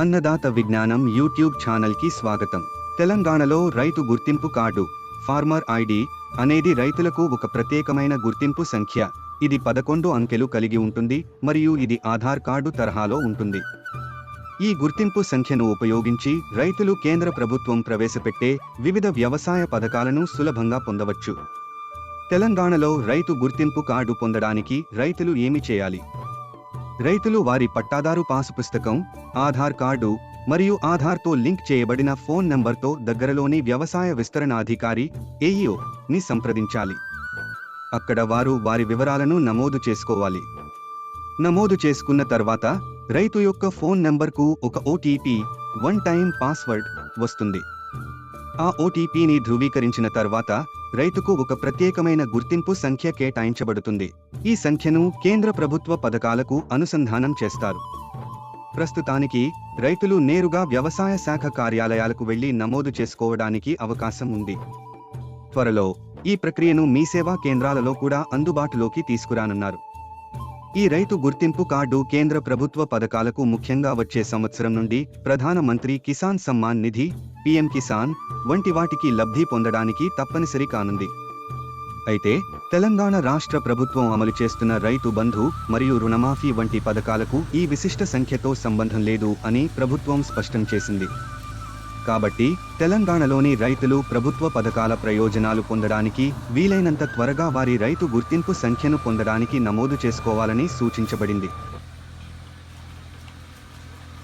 అన్నదాత విజ్ఞానం యూట్యూబ్ ఛానల్కి స్వాగతం. తెలంగాణలో రైతు గుర్తింపు కార్డు ఫార్మర్ ఐడి అనేది రైతులకు ఒక ప్రత్యేకమైన గుర్తింపు సంఖ్య. ఇది 11 అంకెలు కలిగి ఉంటుంది మరియు ఇది ఆధార్ కార్డు తరహాలో ఉంటుంది. ఈ గుర్తింపు సంఖ్యను ఉపయోగించి రైతులు కేంద్ర ప్రభుత్వం ప్రవేశపెట్టే వివిధ వ్యవసాయ పథకాలను సులభంగా పొందవచ్చు. తెలంగాణలో రైతు గుర్తింపు కార్డు పొందడానికి రైతులు ఏమి చేయాలి? రైతులు వారి పట్టాదారు పాసు పుస్తకం, ఆధార్ కార్డు మరియు ఆధార్తో లింక్ చేయబడిన ఫోన్ నంబర్తో దగ్గరలోని వ్యవసాయ విస్తరణాధికారి ఏఈఓ ని సంప్రదించాలి. అక్కడ వారు వారి వివరాలను నమోదు చేసుకోవాలి. నమోదు చేసుకున్న తర్వాత రైతు యొక్క ఫోన్ నంబర్కు ఒక ఓటీపీ, వన్ టైం పాస్వర్డ్ వస్తుంది. ఆ ఓటీపీని ధృవీకరించిన తర్వాత రైతుకు ఒక ప్రత్యేకమైన గుర్తింపు సంఖ్య కేటాయించబడుతుంది. ఈ సంఖ్యను కేంద్ర ప్రభుత్వ పథకాలకు అనుసంధానం చేస్తారు. ప్రస్తుతానికి రైతులు నేరుగా వ్యవసాయ శాఖ కార్యాలయాలకు వెళ్లి నమోదు చేసుకోవడానికి అవకాశం ఉంది. త్వరలో ఈ ప్రక్రియను మీ సేవా కేంద్రాలలో కూడా అందుబాటులోకి తీసుకురానున్నారు. ఈ రైతు గుర్తింపు కార్డు కేంద్ర ప్రభుత్వ పథకాలకు ముఖ్యంగా వచ్చే సంవత్సరం నుండి ప్రధాన మంత్రి కిసాన్ సమ్మాన్ నిధి, పిఎం కిసాన్ వంటి వాటికి లబ్ధి పొందడానికి తప్పనిసరి కానుంది. అయితే తెలంగాణ రాష్ట్ర ప్రభుత్వం అమలు చేస్తున్న రైతు బంధు మరియు రుణమాఫీ వంటి పథకాలకు ఈ విశిష్ట సంఖ్యతో సంబంధం లేదు అని ప్రభుత్వం స్పష్టం చేసింది. కాబట్టి తెలంగాణలోని రైతులు ప్రభుత్వ పథకాల ప్రయోజనాలు పొందడానికి వీలైనంత త్వరగా వారి రైతు గుర్తింపు సంఖ్యను పొందడానికి నమోదు చేసుకోవాలని సూచించబడింది.